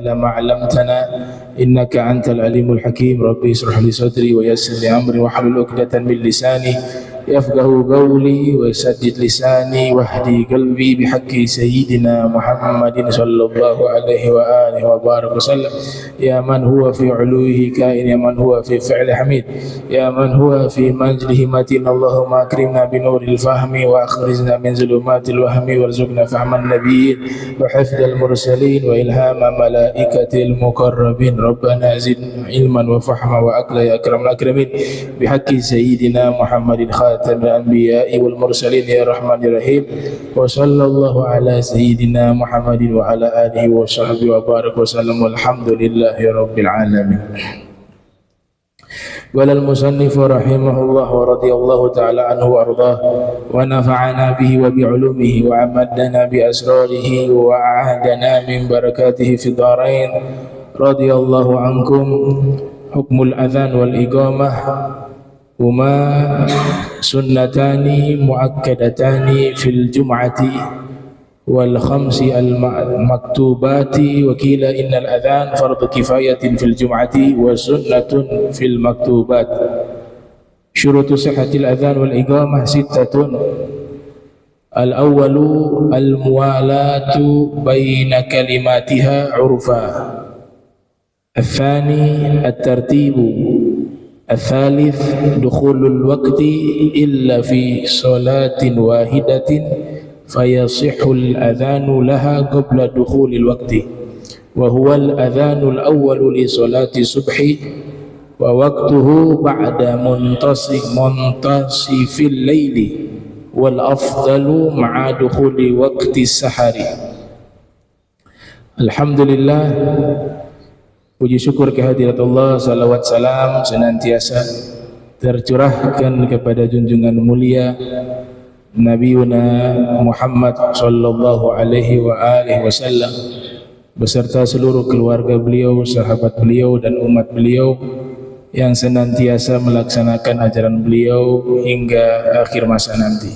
ما علمتنا إنك أنت العليم الحكيم. ربي اشرح لي صدري ويسر لي أمري واحلل عقدة من لساني يفقه قولي ويسدد لساني واهدي قلبي بحق سيدنا محمد صلى الله عليه وآله وبارك وسلم. يا من هو في علوه كائن، يا من هو في فعل حميد، يا من هو في مجده متين. اللهم أكرمنا بنور الفهم وأخرجنا من ظلمات الوهم وارزقنا فهم النبيين وحفظ المرسلين وإلهام ملائكة المقربين. ربنا زدنا علما وفهما وأكلا يا أكرم الأكرمين بحق سيدنا محمد خاتم الأنبياء والمرسلين يا رحمن الرحيم. وصلى الله على سيدنا محمد وعلى آله وصحبه وبارك وسلم والحمد لله رب العالمين. قال المصنف رحمه الله ورضي الله تعالى عنه وأرضاه ونفعنا به وبعلومه وعمدنا بأسراره وأعادنا من بركاته في الدارين. رضي الله عنكم. حكم الأذان والإقامة هما سنتان مؤكدتان في الجمعة والخمس المكتوبات. وقيل إن الأذان فرض كفاية في الجمعة وسنة في المكتوبات. شروط صحة الأذان والإقامة 6. الأول الموالاة بين كلماتها عرفا. الثاني الترتيب. الثالث دخول الوقت إلا في صلاة واحدة فيصح الأذان لها قبل دخول الوقت، وهو الأذان الأول لصلاة الصبح ووقته بعد منتصف الليل، والأفضل مع دخول وقت السحر. Alhamdulillah, puji syukur kehadirat Allah, salawat salam senantiasa tercurahkan kepada junjungan mulia Nabiuna Muhammad sallallahu alaihi wa alihi wasallam beserta seluruh keluarga beliau, sahabat beliau dan umat beliau yang senantiasa melaksanakan ajaran beliau hingga akhir masa nanti.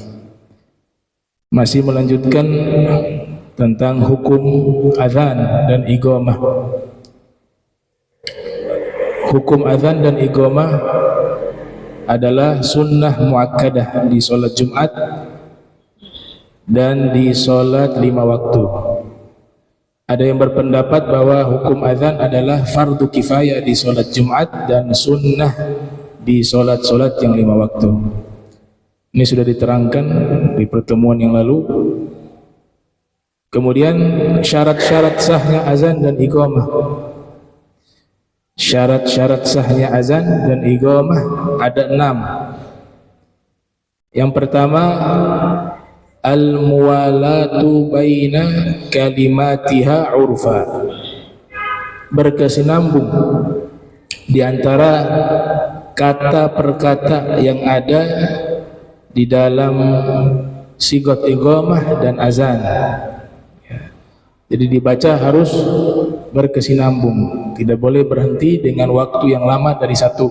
Masih melanjutkan tentang hukum azan dan iqamah. Hukum azan dan iqamah adalah sunnah muakkadah di solat Jumat dan di solat 5 waktu. Ada yang berpendapat bahwa hukum azan adalah fardu kifayah di solat Jumat dan sunnah di solat-solat yang 5 waktu. Ini sudah diterangkan di pertemuan yang lalu. Kemudian syarat-syarat sahnya azan dan iqamah. Syarat-syarat sahnya azan dan iqamah ada 6. Yang pertama, al-muwalatu baina kalimatiha urfa. Berkesinambung di antara kata per kata yang ada di dalam sigot iqamah dan azan. Jadi dibaca harus berkesinambung, tidak boleh berhenti dengan waktu yang lama dari satu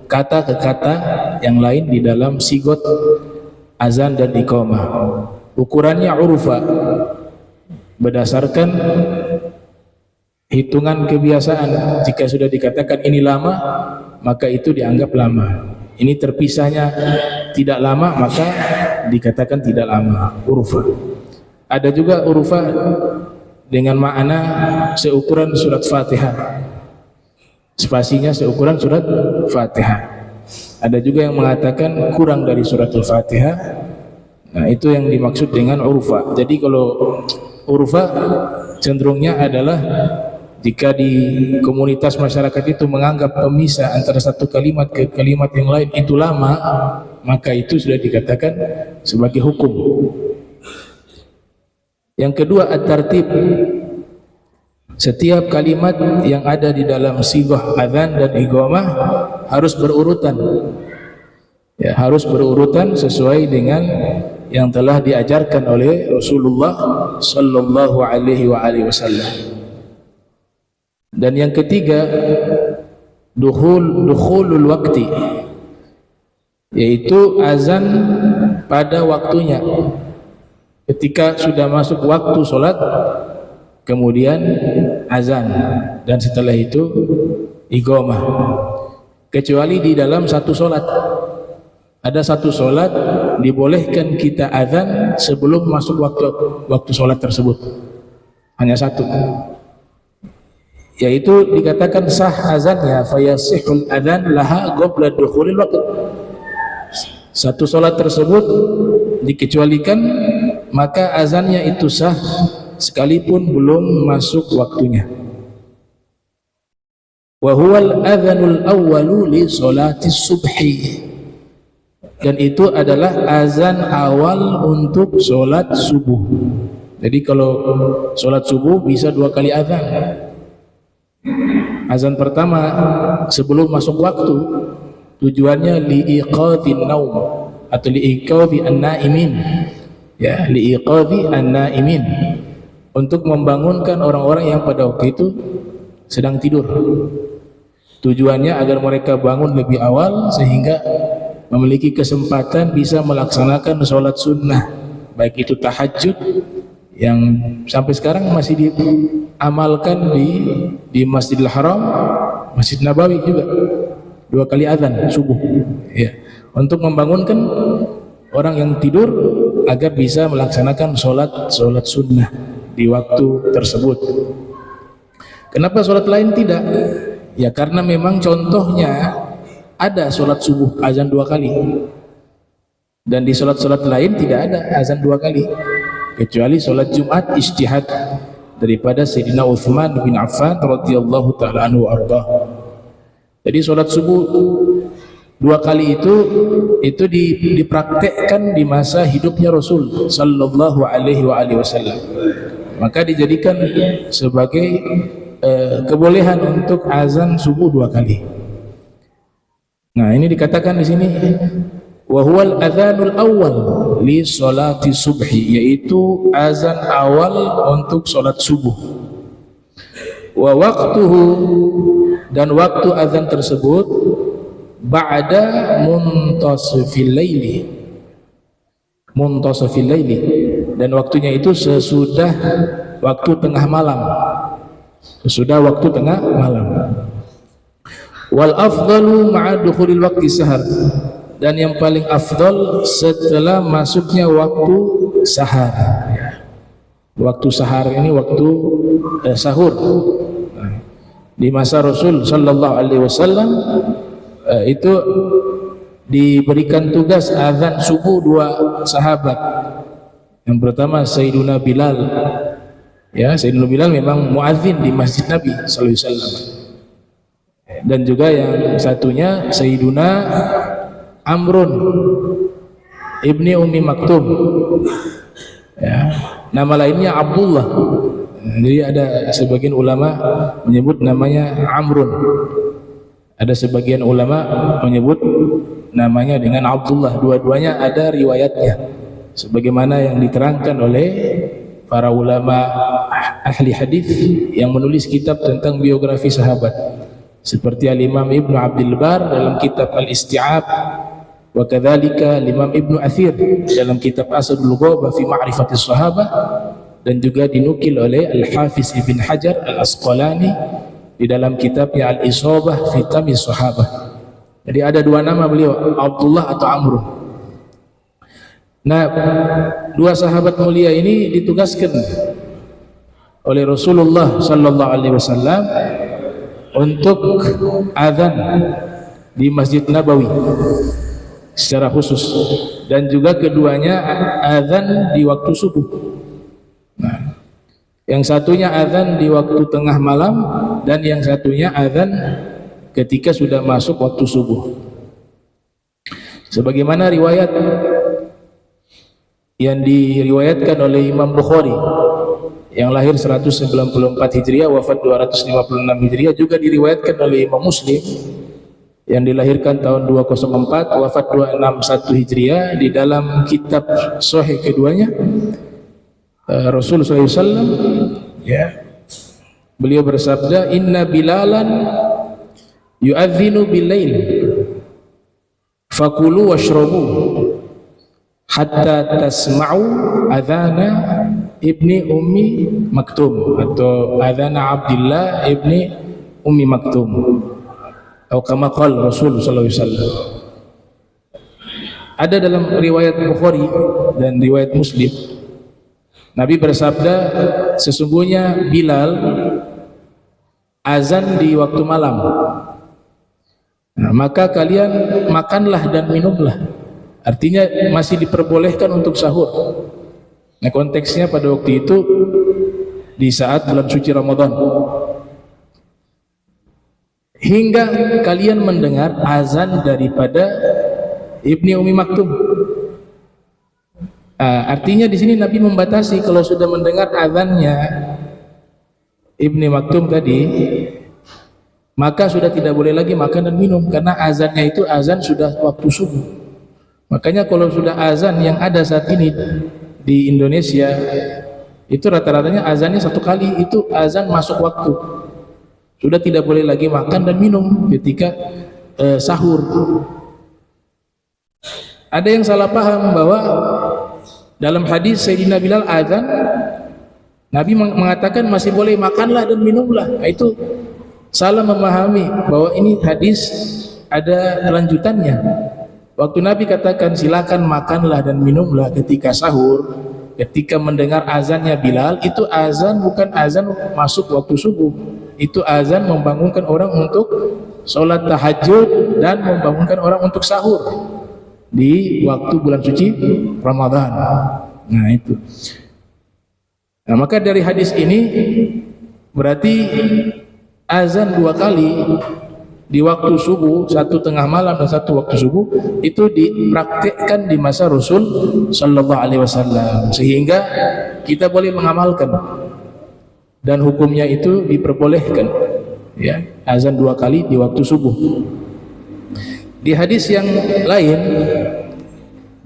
kata ke kata yang lain di dalam sigot azan dan iqamah. Ukurannya urfa, berdasarkan hitungan kebiasaan. Jika sudah dikatakan ini lama, maka itu dianggap lama. Ini terpisahnya tidak lama, maka dikatakan tidak lama, urfa. Ada juga urfa dengan makna seukuran surat Fatihah, spasinya seukuran surat Fatihah. Ada juga yang mengatakan kurang dari surat Al-Fatihah. Nah, itu yang dimaksud dengan urfa. Jadi kalau urfa cenderungnya adalah jika di komunitas masyarakat itu menganggap pemisah antara satu kalimat ke kalimat yang lain itu lama, maka itu sudah dikatakan sebagai hukum. Yang kedua, at-tartib. Setiap kalimat yang ada di dalam sighah azan dan iqamah harus berurutan. Ya, harus berurutan sesuai dengan yang telah diajarkan oleh Rasulullah sallallahu alaihi wasallam. Dan yang ketiga, dukhulul waqti, yaitu azan pada waktunya. Ketika sudah masuk waktu sholat, kemudian azan, dan setelah itu iqamah. Kecuali di dalam satu solat. Ada satu solat dibolehkan kita azan sebelum masuk waktu solat tersebut. Hanya satu. Yaitu dikatakan sah azannya, fayasihul adzan laha qabla dukhulil waqt. Satu solat tersebut dikecualikan, maka azannya itu sah sekalipun belum masuk waktunya. Wa huwal adzanul awwalu li sholati subhi. Dan itu adalah azan awal untuk sholat subuh. Jadi kalau sholat subuh bisa 2 kali azan. Azan pertama sebelum masuk waktu, tujuannya liiqadhin naum atau liiqadhi an-naimin. Ya, liiqadhi an-naimin, untuk membangunkan orang-orang yang pada waktu itu sedang tidur. Tujuannya agar mereka bangun lebih awal sehingga memiliki kesempatan bisa melaksanakan sholat sunnah, baik itu tahajud yang sampai sekarang masih diamalkan di Masjidil Haram, Masjid Nabawi juga 2 kali azan subuh, ya, untuk membangunkan orang yang tidur agar bisa melaksanakan sholat sunnah di waktu tersebut. Kenapa sholat lain tidak? Ya karena memang contohnya ada sholat subuh azan 2 kali, dan di sholat lain tidak ada azan 2 kali, kecuali sholat Jumat ijtihad daripada Sayyidina Utsman bin Affan radhiyallahu ta'ala anhu arda. Jadi sholat subuh 2 kali itu dipraktekkan di masa hidupnya Rasul sallallahu alaihi wasallam, maka dijadikan sebagai kebolehan untuk azan subuh 2 kali. Nah, ini dikatakan di sini wa huwal adzanul awwal li sholati subhi, yaitu azan awal untuk sholat subuh. Wa waqtuhu, dan waktu azan tersebut ba'da muntasifil laili, dan waktunya itu sesudah waktu tengah malam. Wal afdalu ma'a dukhulil waqti sahar, dan yang paling afdal setelah masuknya waktu sahar. Waktu sahar ini waktu sahur. Di masa Rasul sallallahu alaihi wasallam itu diberikan tugas azan subuh 2 sahabat. Yang pertama Sayyiduna Bilal. Ya, Sayyiduna Bilal memang muadzin di Masjid Nabi sallallahu alaihi wasallam. Dan juga yang satunya Sayyiduna Amrun ibni Ummi Maktum, ya, nama lainnya Abdullah. Jadi ada sebagian ulama menyebut namanya Amrun, ada sebagian ulama menyebut namanya dengan Abdullah. Dua-duanya ada riwayatnya, sebagaimana yang diterangkan oleh para ulama ahli hadis yang menulis kitab tentang biografi sahabat, seperti Al-Imam Ibnu Abdul Bar dalam kitab Al-Isti'ab, wa kadzalika Imam Ibnu Athir dalam kitab Asadul Ghabah fi Ma'rifatis Sahabah, dan juga dinukil oleh Al-Hafiz Ibn Hajar Al-Asqalani di dalam kitabnya Al-Isabah fi Tamyiz Sahabah. Jadi ada 2 nama beliau, Abdullah atau Amr. Nah, 2 sahabat mulia ini ditugaskan oleh Rasulullah sallallahu alaihi wasallam untuk azan di Masjid Nabawi secara khusus, dan juga keduanya azan di waktu subuh. Nah, yang satunya azan di waktu tengah malam, dan yang satunya azan ketika sudah masuk waktu subuh. Sebagaimana riwayat yang diriwayatkan oleh Imam Bukhari yang lahir 194 Hijriah, wafat 256 Hijriah, juga diriwayatkan oleh Imam Muslim yang dilahirkan tahun 204, wafat 261 Hijriah. Di dalam kitab sahih keduanya, Rasulullah SAW, ya, beliau bersabda, inna bilalan yu'adzinu bil-lail fakulu washrabu hatta tasma'u adhana ibni Ummi Maktum atau adzana Abdullah ibni Ummi Maktum atau kama qala Rasul sallallahu alaihi wasallam. Ada dalam riwayat Bukhari dan riwayat Muslim, Nabi bersabda, sesungguhnya Bilal azan di waktu malam. Nah, maka kalian makanlah dan minumlah. Artinya masih diperbolehkan untuk sahur. Nah, konteksnya pada waktu itu di saat bulan suci Ramadan. Hingga kalian mendengar azan daripada Ibni Ummi Maktum. Artinya di sini Nabi membatasi, kalau sudah mendengar azannya Ibni Maktum tadi, maka sudah tidak boleh lagi makan dan minum, karena azannya itu azan sudah waktu subuh. Makanya kalau sudah azan yang ada saat ini di Indonesia itu rata-ratanya azannya satu kali, itu azan masuk waktu, sudah tidak boleh lagi makan dan minum ketika sahur. Ada yang salah paham bahwa dalam hadis Sayyidina Bilal azan, Nabi mengatakan masih boleh makanlah dan minumlah. Nah, itu salah memahami bahwa ini hadis ada lanjutannya. Waktu Nabi katakan silakan makanlah dan minumlah ketika sahur, ketika mendengar azannya Bilal, itu azan bukan azan masuk waktu subuh, itu azan membangunkan orang untuk sholat tahajud dan membangunkan orang untuk sahur di waktu bulan suci Ramadan. Nah itu. Nah, maka dari hadis ini berarti azan dua kali di waktu subuh, satu tengah malam dan satu waktu subuh, itu dipraktikkan di masa Rasul Sallallahu Alaihi Wasallam, sehingga kita boleh mengamalkan dan hukumnya itu diperbolehkan, ya, azan dua kali di waktu subuh. Di hadis yang lain,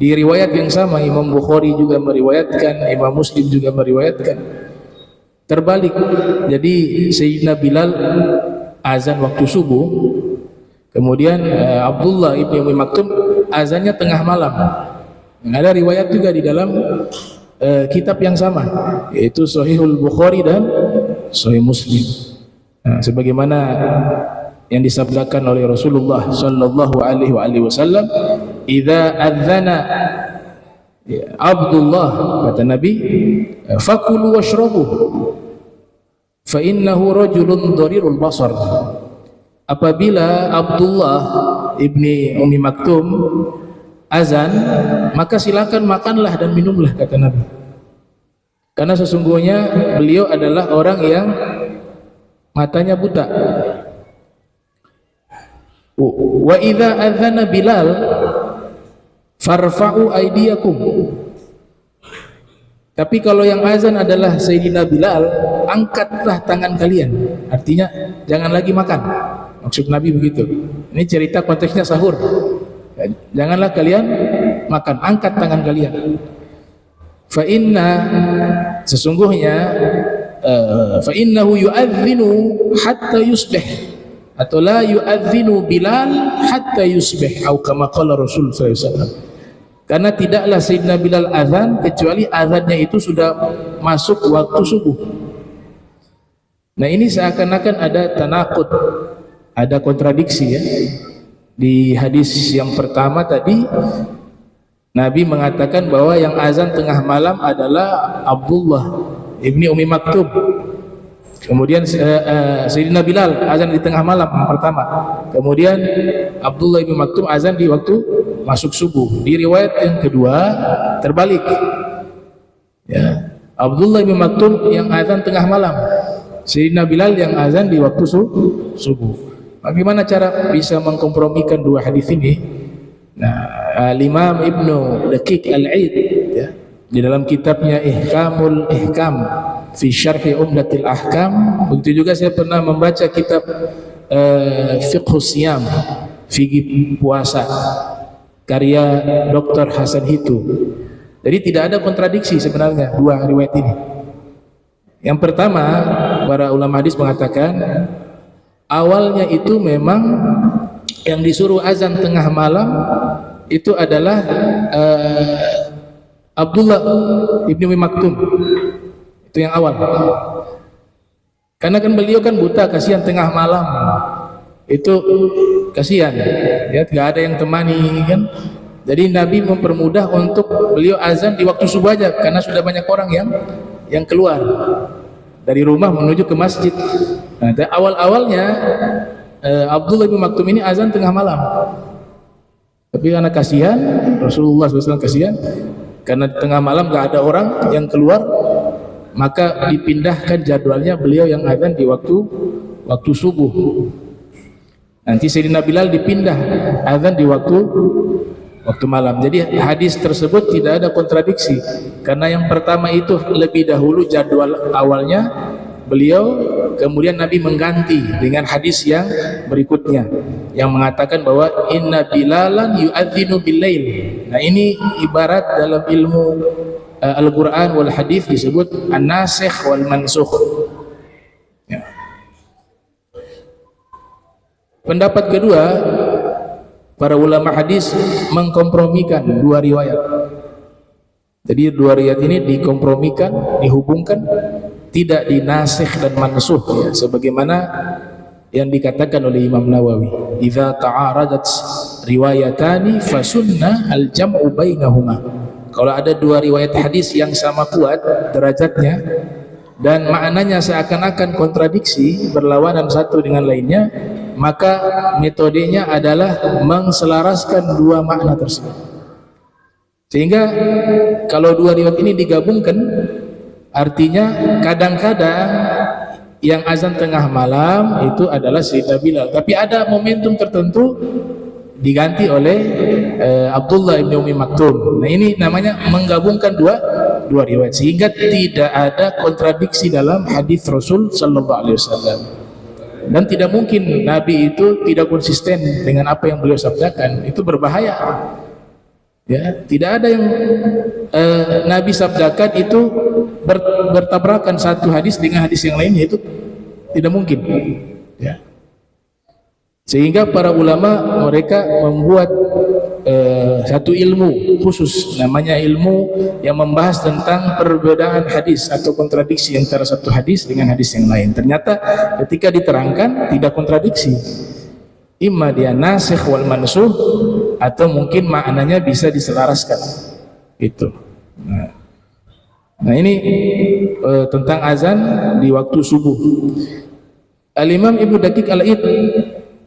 di riwayat yang sama, Imam Bukhari juga meriwayatkan, Imam Muslim juga meriwayatkan, terbalik. Jadi Sayyidina Bilal azan waktu subuh, kemudian Abdullah ibn Ummi Maktum azannya tengah malam. Ada riwayat juga di dalam kitab yang sama, yaitu Sahihul Bukhari dan Sahih Muslim. Nah, sebagaimana yang disabdakan oleh Rasulullah sallallahu alaihi wasallam, "Idza adzana Abdullah," kata Nabi, "fakulu washrabu fa innahu rajulun dharirul basar." Apabila Abdullah ibni Ummi Maktum azan, maka silakan makanlah dan minumlah, kata Nabi, karena sesungguhnya beliau adalah orang yang matanya buta. Wa idza adzana Bilal farfa'u aydiyakum. Tapi kalau yang azan adalah Sayyidina Bilal, angkatlah tangan kalian. Artinya jangan lagi makan. Maksud Nabi begitu. Ini cerita konteksnya sahur. Janganlah kalian makan, angkat tangan kalian. Fa inna, sesungguhnya fa innahu yu'adzinu hatta yusbih, atau la yu'adzinu Bilal hatta yusbih, atau kama qala Rasul sallallahu alaihi wasallam. Karena tidaklah Sayyidina Bilal azan kecuali azannya itu sudah masuk waktu subuh. Nah, ini seakan-akan ada tanaqud, ada kontradiksi, ya. Di hadis yang pertama tadi Nabi mengatakan bahwa yang azan tengah malam adalah Abdullah ibni Ummi Maktum. Kemudian Sayyidina Bilal azan di tengah malam yang pertama. Kemudian Abdullah ibni Maktum azan di waktu masuk subuh. Di riwayat yang kedua terbalik, ya, Abdullah ibni Maktum yang azan tengah malam, Sayyidina Bilal yang azan di waktu subuh. Bagaimana cara bisa mengkompromikan dua hadis ini? Nah, Imam Ibnu Daqiq Al-Aid, ya, di dalam kitabnya Ihkamul Ihkam fi Syarhi Umdatil Ahkam, begitu juga saya pernah membaca kitab Fiqhus Siyam, fikih puasa, karya Dr. Hasan Hitu. Jadi tidak ada kontradiksi sebenarnya dua riwayat ini. Yang pertama, para ulama hadis mengatakan awalnya itu memang yang disuruh azan tengah malam itu adalah Abdullah ibni Ummi Maktum. Itu yang awal. Karena kan beliau kan buta, kasihan tengah malam. Itu kasihan. Ya, nggak ada yang temani kan. Jadi Nabi mempermudah untuk beliau azan di waktu subuh aja, karena sudah banyak orang yang keluar dari rumah menuju ke masjid. Nah, awal-awalnya Abdullah bin Maktum ini azan tengah malam. Tapi karena kasihan, Rasulullah SAW kasihan, karena tengah malam gak ada orang yang keluar, maka dipindahkan jadwalnya beliau yang azan di waktu subuh. Nanti Sayyidina Bilal dipindah azan di waktu malam. Jadi hadis tersebut tidak ada kontradiksi, karena yang pertama itu lebih dahulu jadwal awalnya beliau, kemudian Nabi mengganti dengan hadis yang berikutnya yang mengatakan bahwa inna bilalan yu'adzinu billail. Nah, ini ibarat dalam ilmu Al-Quran wal hadis disebut an-nasikh wal mansukh. Ya. Pendapat kedua, para ulama hadis mengkompromikan dua riwayat. Jadi dua riwayat ini dikompromikan, dihubungkan, tidak dinasikh dan mansukh, ya, sebagaimana yang dikatakan oleh Imam Nawawi, idza ta'aradat riwayatani fasunnah al-jam'u bainahuma. Kalau ada dua riwayat hadis yang sama kuat derajatnya dan maknanya seakan-akan kontradiksi, berlawanan satu dengan lainnya, maka metodenya adalah mengselaraskan dua makna tersebut. Sehingga kalau dua riwayat ini digabungkan, artinya kadang-kadang yang azan tengah malam itu adalah Sayyidina Bilal, tapi ada momentum tertentu diganti oleh Abdullah bin Umi Maktum. Nah, ini namanya menggabungkan dua riwayat, sehingga tidak ada kontradiksi dalam hadis Rasul sallallahu alaihi wasallam. Dan tidak mungkin Nabi itu tidak konsisten dengan apa yang beliau sabdakan, itu berbahaya. Ya, tidak ada yang Nabi sabdakan itu bertabrakan satu hadis dengan hadis yang lainnya, itu tidak mungkin. Ya. Sehingga para ulama mereka membuat satu ilmu khusus, namanya ilmu yang membahas tentang perbedaan hadis atau kontradiksi antara satu hadis dengan hadis yang lain. Ternyata ketika diterangkan tidak kontradiksi, imma dia nasikh wal mansukh, atau mungkin maknanya bisa diselaraskan. Itu. Nah, ini tentang azan di waktu subuh. Al-Imam Ibnu Daqiq Al-Id,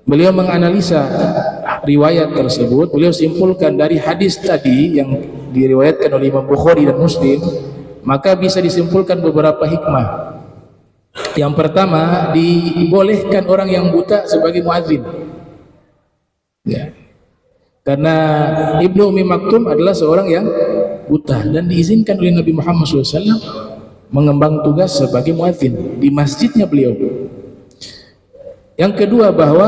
beliau menganalisa riwayat tersebut. Beliau simpulkan dari hadis tadi yang diriwayatkan oleh Imam Bukhari dan Muslim, maka bisa disimpulkan beberapa hikmah. Yang pertama, dibolehkan orang yang buta sebagai muadzin. Ya. Karena Ibnu Umi Maktum adalah seorang yang buta dan diizinkan oleh Nabi Muhammad SAW mengembang tugas sebagai muadzin di masjidnya beliau. Yang kedua, bahwa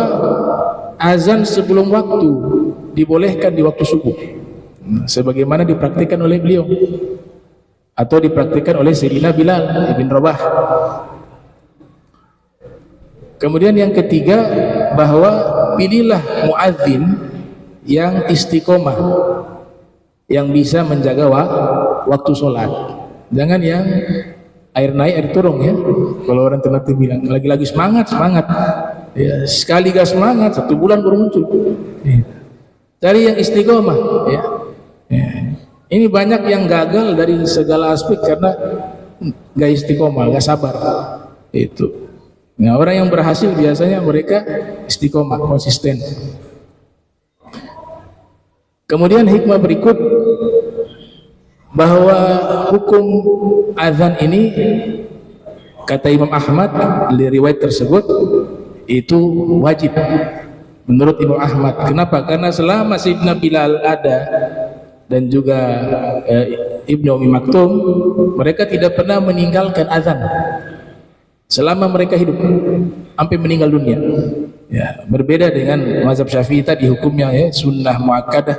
azan sebelum waktu dibolehkan di waktu subuh, sebagaimana dipraktikkan oleh beliau atau dipraktikkan oleh Sayyidina Bilal ibn Rabah. Kemudian yang ketiga, bahwa pilihlah muadzin yang istiqomah, yang bisa menjaga waktu sholat. Jangan yang air naik air turun, ya. Kalau orang terlatih bilang lagi-lagi semangat ya, sekali gak semangat 1 bulan baru muncul. Cari yang istiqomah, ya. Ini banyak yang gagal dari segala aspek karena gak istiqomah, gak sabar. Itu. Nah, orang yang berhasil biasanya mereka istiqomah, konsisten. Kemudian hikmah berikut, bahwa hukum azan ini kata Imam Ahmad dari riwayat tersebut itu wajib menurut Imam Ahmad. Kenapa? Karena selama Sayyidina Bilal ada dan juga Ibnu Umi Maktum, mereka tidak pernah meninggalkan azan selama mereka hidup sampai meninggal dunia. Ya, berbeda dengan mazhab Syafi'i tadi hukumnya, ya, sunnah muakkadah.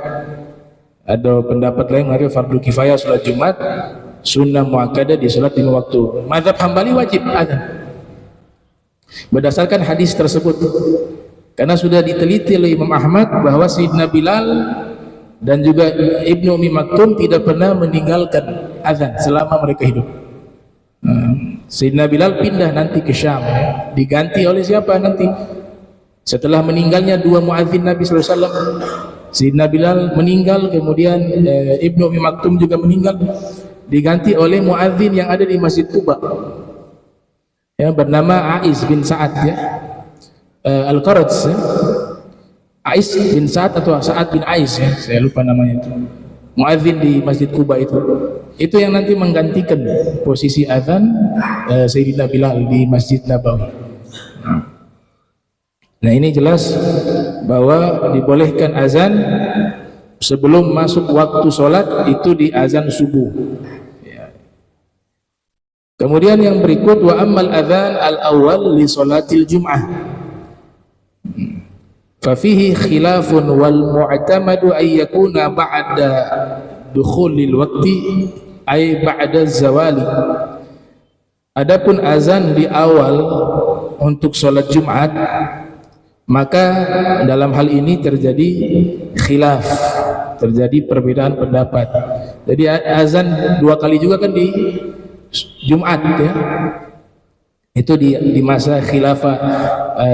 Ada pendapat lain mengatakan fardu kifayah salat Jumat, sunnah muakkadah di salat 5 waktu. Mazhab Hambali wajib azan berdasarkan hadis tersebut, karena sudah diteliti oleh Imam Ahmad bahwa Sayyidina Bilal dan juga Ibnu Umi Maktum tidak pernah meninggalkan azan selama mereka hidup. Sayyidina Bilal pindah nanti ke Syam, ya. Diganti oleh siapa nanti? Setelah meninggalnya dua muadzin Nabi SAW, Sayyidina Bilal meninggal, kemudian Ibnu Umi Maktum juga meninggal, diganti oleh muadzin yang ada di Masjid Quba, ya, bernama Ais bin Sa'ad, ya, Al-Qaraj, ya. Ais bin Sa'ad atau Sa'ad bin Ais, ya, saya lupa namanya itu, muadzin di Masjid Quba itu yang nanti menggantikan posisi azan Sayyidina Bilal di Masjid Nabawi. Nah, ini jelas bahwa dibolehkan azan sebelum masuk waktu sholat, itu di azan subuh, ya. Kemudian yang berikut, wa ammal adzan al-awwal li sholatil jum'ah fa fihi khilafun wal mu'tamadu ay yakuna ba'da dukhulil waqti ay ba'da zawali. Adapun azan di awal untuk sholat Jumat, maka dalam hal ini terjadi khilaf, terjadi perbedaan pendapat. Jadi azan dua kali juga kan di Jumat, ya. Itu di masa khilafah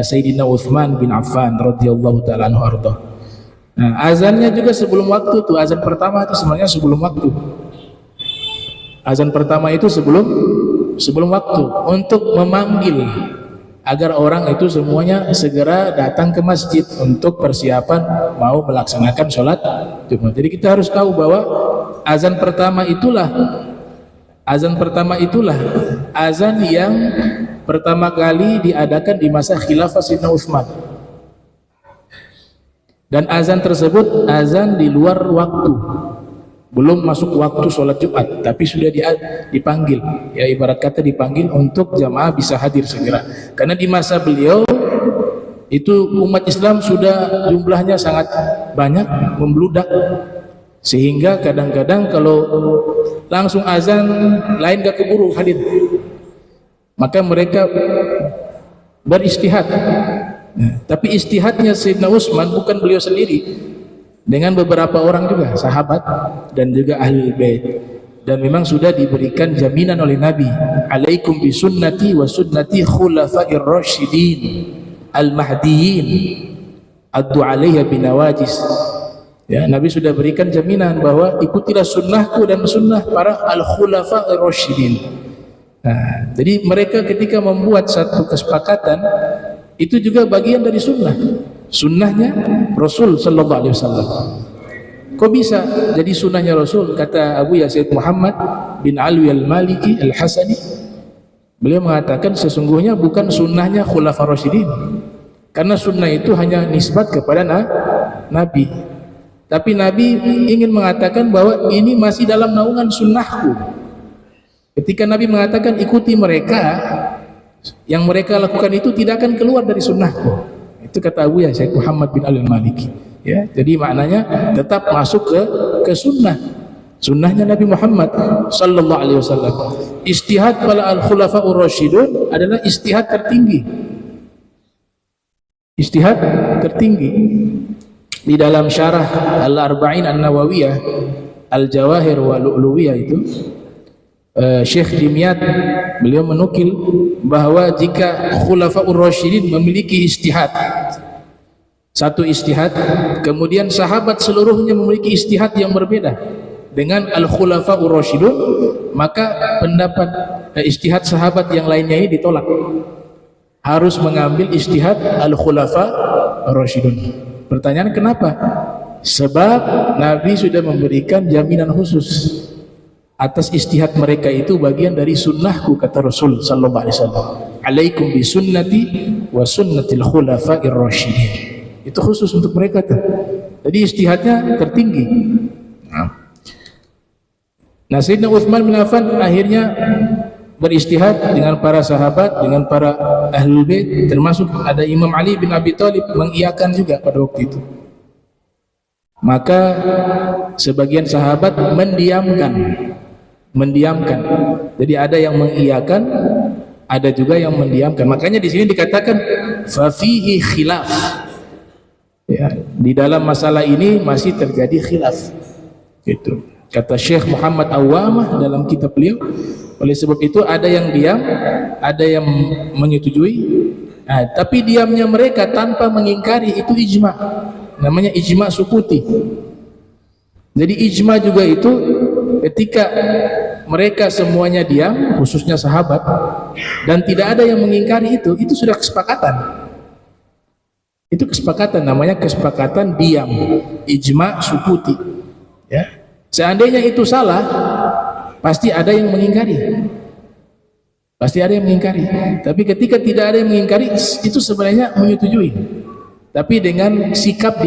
Sayyidina Utsman bin Affan radhiyallahu taala anhu arda. Nah, azannya juga sebelum waktu tuh. Azan pertama itu sebenarnya sebelum waktu. Azan pertama itu sebelum waktu, untuk memanggil agar orang itu semuanya segera datang ke masjid untuk persiapan mau melaksanakan sholat Jumat. Jadi kita harus tahu bahwa azan pertama itulah azan yang pertama kali diadakan di masa khilafah Sayyidina Utsman. Dan azan tersebut azan di luar waktu, belum masuk waktu sholat Jumat, tapi sudah dipanggil, ya, ibarat kata dipanggil untuk jamaah bisa hadir segera. Karena di masa beliau itu umat Islam sudah jumlahnya sangat banyak, membludak, sehingga kadang-kadang kalau langsung azan lain gak keburu hadir, maka mereka beristihad. Nah, tapi istihadnya Sayyidina Utsman bukan beliau sendiri, dengan beberapa orang juga sahabat dan juga ahli bait, dan memang sudah diberikan jaminan oleh Nabi, alaikum bi sunnati wa sunnati khulafair rasyidin al-mahdiyyin addu 'alaiha binawajis. Ya, Nabi sudah berikan jaminan bahwa ikutilah sunnahku dan sunnah para al-khulafair rasyidin. Nah, jadi mereka ketika membuat satu kesepakatan, itu juga bagian dari sunnahnya Rasul sallallahu alaihi wasallam. Kok bisa jadi sunnahnya Rasul? Kata Abu Yazid Muhammad bin Alwi al-Maliki al-Hasani, beliau mengatakan sesungguhnya bukan sunnahnya Khulafaur Rasyidin, karena sunnah itu hanya nisbat kepada Nabi. Tapi Nabi ingin mengatakan bahwa ini masih dalam naungan sunnahku. Ketika Nabi mengatakan ikuti mereka, yang mereka lakukan itu tidak akan keluar dari sunnahku. Itu kata Abu Yazid Muhammad bin Al-Maliki, ya. Jadi maknanya tetap masuk ke sunnahnya Nabi Muhammad sallallahu alaihi wasallam. Istihad para al-khulafaur rasyidun adalah istihad tertinggi. Istihad tertinggi. Di dalam syarah Al-Arba'in An-Nawawiyah Al-Jawahir wa Lu'luwiyah itu, Syekh Dimyat beliau menukil bahwa jika Khulafaur Rasyidin memiliki istihad, satu istihad, kemudian sahabat seluruhnya memiliki istihad yang berbeda dengan Al-Khulafaur Rasyidun, maka pendapat istihad sahabat yang lainnya ini ditolak. Harus mengambil istihad Al-Khulafaur Rasyidun. Pertanyaan kenapa? Sebab Nabi sudah memberikan jaminan khusus atas istihad mereka, itu bagian dari sunnahku, kata Rasul sallallahu alaihi wasallam. Alaikum bi sunnati wa sunnatil khulafair rasyidin. Itu khusus untuk mereka tuh. Jadi istihadnya tertinggi. Nah, Sayyidina Utsman bin Affan akhirnya beristihad dengan para sahabat, dengan para ahlul bait, termasuk ada Imam Ali bin Abi Thalib mengiyakan juga pada waktu itu. Maka sebagian sahabat mendiamkan. Jadi ada yang mengiyakan, ada juga yang mendiamkan. Makanya di sini dikatakan fa fihi khilaf. Ya, di dalam masalah ini masih terjadi khilaf. Gitu. Kata Syekh Muhammad Awamah dalam kitab beliau, oleh sebab itu ada yang diam, ada yang menyetujui. Nah, tapi diamnya mereka tanpa mengingkari itu ijma, namanya ijma sukuti. Jadi ijma juga itu ketika mereka semuanya diam, khususnya sahabat, dan tidak ada yang mengingkari itu sudah kesepakatan. Itu kesepakatan, namanya kesepakatan diam, ijma sukuti. Ya. Seandainya itu salah, pasti ada yang mengingkari. Pasti ada yang mengingkari. Tapi ketika tidak ada yang mengingkari, itu sebenarnya menyetujui. Tapi dengan sikap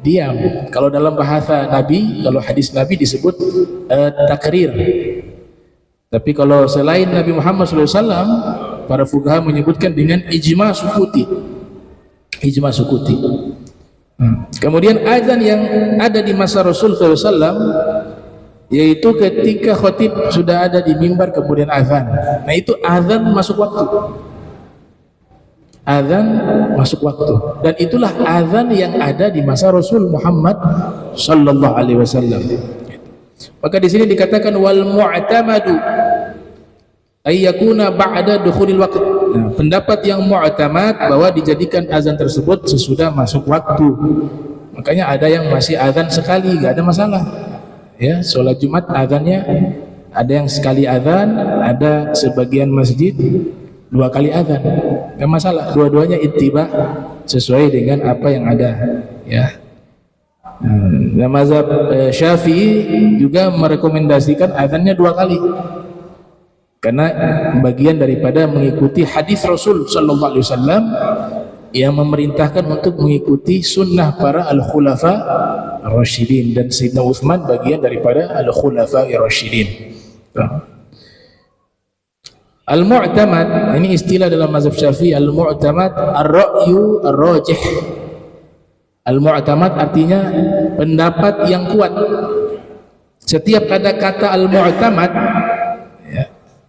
diam. Kalau dalam bahasa Nabi, kalau hadis Nabi disebut takrir. Tapi kalau selain Nabi Muhammad SAW, para fuqaha menyebutkan dengan ijma sukuti. Ijma sukuti. Kemudian azan yang ada di masa Rasul SAW, yaitu ketika khotib sudah ada di mimbar kemudian azan. Nah itu azan masuk waktu. Azan masuk waktu. Dan itulah azan yang ada di masa Rasul Muhammad sallallahu alaihi wasallam. Maka di sini dikatakan wal mu'tamadu ay yakuna ba'da dukhulil waqt. Nah, pendapat yang mu'tamad bahwa dijadikan azan tersebut sesudah masuk waktu. Makanya ada yang masih azan sekali, enggak ada masalah. Ya, sholat Jumat azannya ada yang sekali azan, ada sebagian masjid 2 kali azan. Enggak masalah, dua-duanya ittiba sesuai dengan apa yang ada, ya. Nah, mazhab Syafi'i juga merekomendasikan azannya 2 kali. Karena bagian daripada mengikuti hadis Rasul sallallahu alaihi wasallam yang memerintahkan untuk mengikuti sunnah para al-khulafa ar-rasyidin, dan Sayyidina Utsman bagian daripada al-khulafa ar-rasyidin. Al-mu'tamad, ini istilah dalam mazhab Syafi'i, al-mu'tamad ar-ra'yu ar-rajih. Al-mu'tamad artinya pendapat yang kuat. Setiap ada kata al-mu'tamad,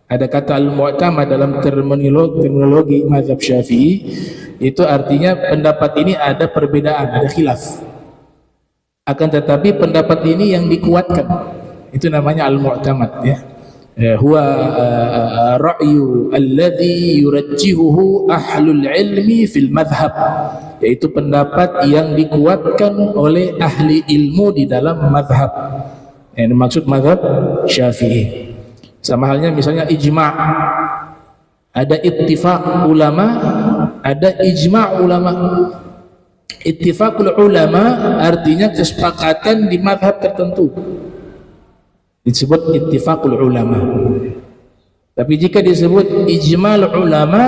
ada kata al-mu'tamad dalam terminologi mazhab Syafi'i, itu artinya pendapat ini ada perbedaan, ada khilaf. Akan tetapi pendapat ini yang dikuatkan, itu namanya al-mu'tamad, ya. Huwa ra'yu alladhi yurajjihuhu ahlul ilmi fil madhab, yaitu pendapat yang dikuatkan oleh ahli ilmu di dalam madhab. Yang dimaksud madhab Syafi'i. Sama halnya misalnya ijma', ada ittifaq ulama, ada ijma' ulama. Ittifaqul ulama artinya kesepakatan di mazhab tertentu, disebut ittifaqul ulama. Tapi jika disebut ijma' ulama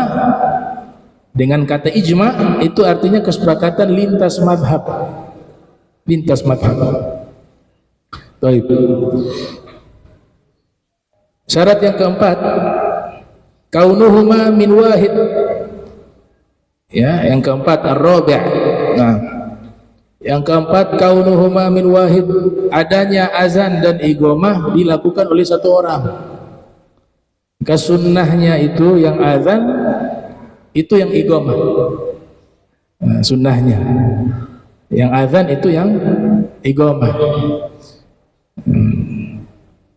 dengan kata ijma', itu artinya kesepakatan lintas mazhab. Lintas mazhab. Baik. Syarat yang keempat, kaunuhuma min wahid. Ya, yang keempat ar-rabi'. Nah, yang keempat kaunuhuma min wahid, adanya azan dan iqamah dilakukan oleh satu orang. Kesunnahnya itu yang azan, itu yang iqamah. Nah, sunnahnya yang azan, itu yang iqamah.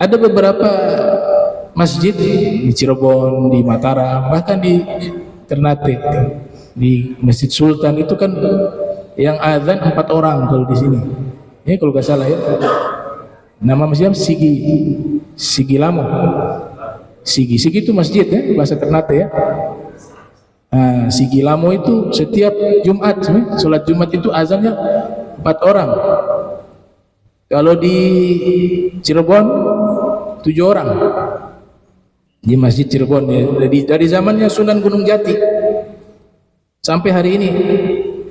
Ada beberapa masjid di Cirebon, di Mataram, bahkan di Ternate, di Masjid Sultan itu kan yang azan 4 orang kalau di sini. Ini kalau nggak salah ya. Nama masjidnya Sigi Lamo. Sigi itu masjid ya, bahasa Ternate ya. Nah, Sigi Lamo itu setiap Jumat, sholat Jumat itu azannya 4 orang. Kalau di Cirebon 7 orang. Di Masjid Cirebon ya, dari zamannya Sunan Gunung Jati sampai hari ini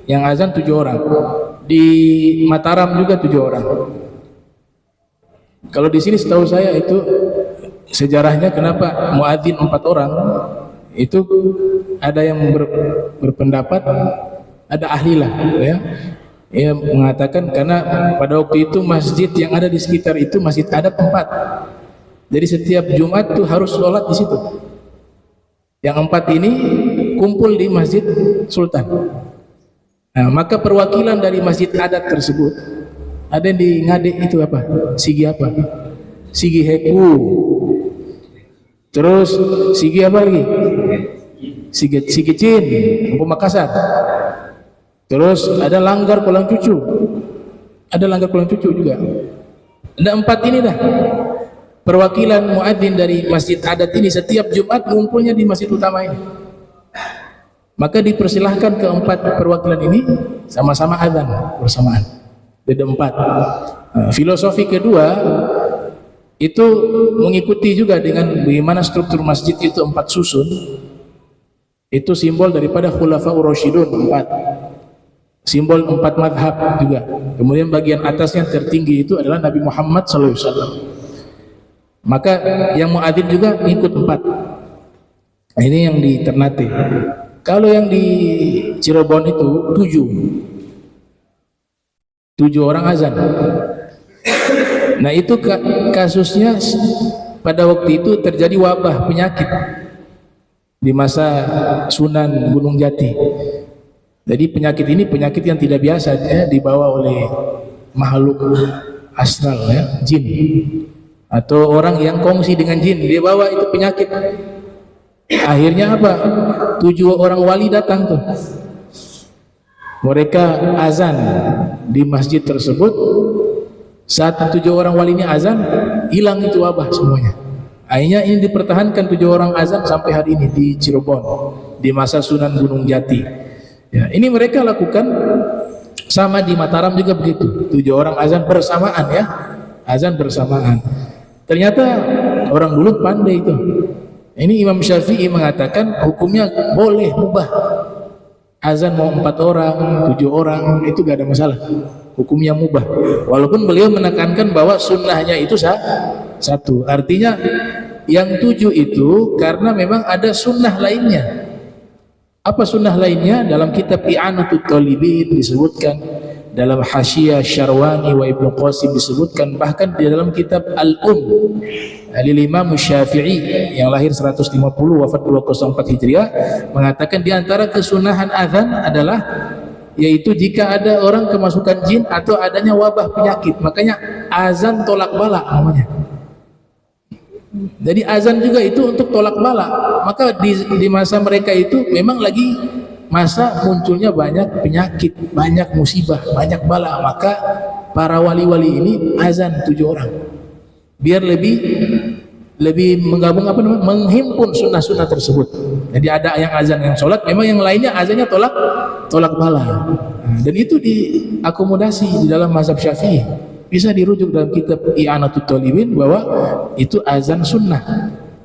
yang azan 7 orang. Di Mataram juga 7 orang. Kalau di sini setahu saya itu sejarahnya kenapa muadzin 4 orang, itu ada yang berpendapat, ada ahli lah ya. Ia mengatakan karena pada waktu itu masjid yang ada di sekitar itu masjid adat 4. Jadi setiap Jumat tuh harus sholat di situ. Yang 4 ini kumpul di Masjid Sultan. Nah, maka perwakilan dari masjid adat tersebut Ada yang di Ngade itu apa? Sigi apa? Sigi Heku. Terus Sigi apa lagi? Sigi Cin, Makassar. Terus ada Langgar Kolang Cucu. Ada Langgar Kolang Cucu juga. Ada 4 ini dah. Perwakilan muadzin dari masjid adat ini setiap Jumat ngumpulnya di masjid utama ini. Maka dipersilahkan ke-4 perwakilan ini sama-sama azan bersamaan. Ada 4. Filosofi kedua itu mengikuti juga dengan bagaimana struktur masjid itu 4 susun. Itu simbol daripada Khulafaur Rasyidun 4. Simbol 4 madhab juga. Kemudian bagian atasnya tertinggi itu adalah Nabi Muhammad SAW. Maka yang muadzin juga ngikut 4. Nah, ini yang di Ternate. Kalau yang di Cirebon itu 7 orang azan. Nah itu kasusnya pada waktu itu terjadi wabah penyakit di masa Sunan Gunung Jati. Jadi penyakit ini penyakit yang tidak biasa, ya, dibawa oleh makhluk astral, ya, jin atau orang yang kongsi dengan jin, dia bawa itu penyakit. Akhirnya apa? 7 orang wali datang tuh. Mereka azan di masjid tersebut. Saat 7 orang walinya azan, hilang itu wabah semuanya. Akhirnya ini dipertahankan 7 orang azan sampai hari ini di Cirebon di masa Sunan Gunung Jati. Ya, ini mereka lakukan sama di Mataram juga begitu. 7 orang azan bersamaan, ya, azan bersamaan. Ternyata orang dulu pandai itu. Ini Imam Syafi'i mengatakan hukumnya boleh, mubah. Azan mau 4 orang, 7 orang, itu gak ada masalah. Hukumnya mubah. Walaupun beliau menekankan bahwa sunnahnya itu satu. Artinya yang 7 itu karena memang ada sunnah lainnya. Apa sunnah lainnya? Dalam kitab I'anatul Talibin disebutkan, dalam Hasyiyah Syarwani wa Ibnu Qasim disebutkan, bahkan di dalam kitab Al-Lil Imam Syafi'i yang lahir 150 wafat 204 Hijriah mengatakan di antara kesunahan azan adalah yaitu jika ada orang kemasukan jin atau adanya wabah penyakit, makanya azan tolak bala namanya. Jadi azan juga itu untuk tolak bala. Maka di masa mereka itu memang lagi masa munculnya banyak penyakit, banyak musibah, banyak bala. Maka para wali-wali ini azan 7 orang biar lebih menggabung apa namanya, menghimpun sunnah-sunnah tersebut. Jadi ada yang azan yang sholat, memang yang lainnya azannya tolak bala. Nah, dan itu diakomodasi di dalam mazhab Syafi'i. Bisa dirujuk dalam kitab I'anatul Talibin bahwa itu azan sunnah.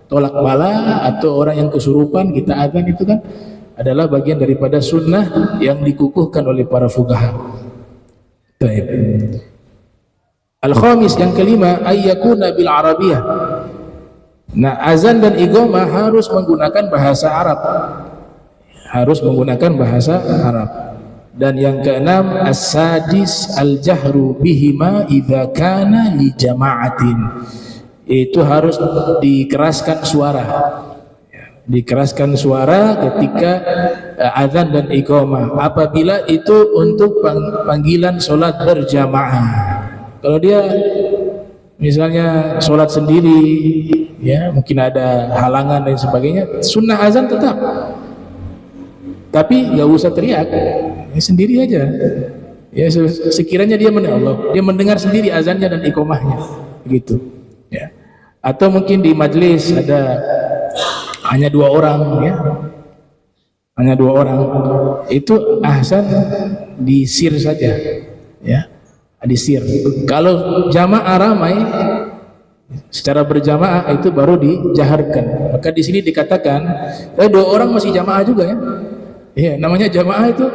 Tolak bala atau orang yang kesurupan kita azan itu kan adalah bagian daripada sunnah yang dikukuhkan oleh para fuqaha. Baik. Al-khamis, yang kelima, ayyakuna bil arabiyah. Nah, azan dan iqamah harus menggunakan bahasa Arab. Harus menggunakan bahasa Arab. Dan yang keenam, as-sadis al-jahru bihima idza kana li jama'atin. Itu harus dikeraskan suara. Dikeraskan suara ketika azan dan iqamah apabila itu untuk panggilan sholat berjamaah. Kalau dia misalnya sholat sendiri, ya mungkin ada halangan dan sebagainya, sunnah azan tetap, tapi nggak usah teriak, ya, sendiri aja. Ya sekiranya dia mendengar sendiri azannya dan iqamahnya, gitu. Ya. Atau mungkin di majelis ada hanya 2 orang, ya, hanya 2 orang, itu azan disir saja, ya, disir. Kalau jamaah ramai secara berjamaah itu baru dijaharkan. Maka di sini dikatakan 2 orang masih jamaah juga, ya. Ya, namanya jamaah itu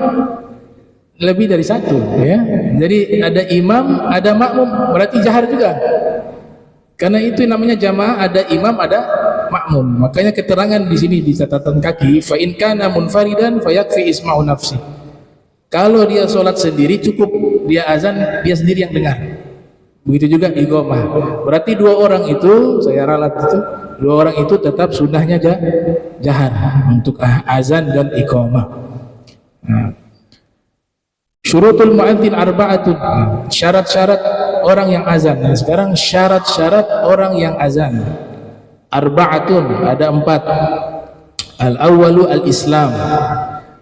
lebih dari 1, ya. Jadi ada imam, ada makmum, berarti jahar juga. Karena itu namanya jamaah, ada imam, ada makmum. Makanya keterangan di sini di catatan kaki, fa in kana munfaridan fayakfi isma'u nafsi. Kalau dia sholat sendiri cukup dia azan, dia sendiri yang dengar. Begitu juga iqamah. Berarti 2 orang itu, saya ralat itu, 2 orang itu tetap sunnahnya jahar untuk azan dan iqamah. Nah, Syurutul muadzin arba'atun. Syarat-syarat orang yang azan. Nah, sekarang syarat-syarat orang yang azan. Arba'atun, ada 4. Al-awwalu al-islam.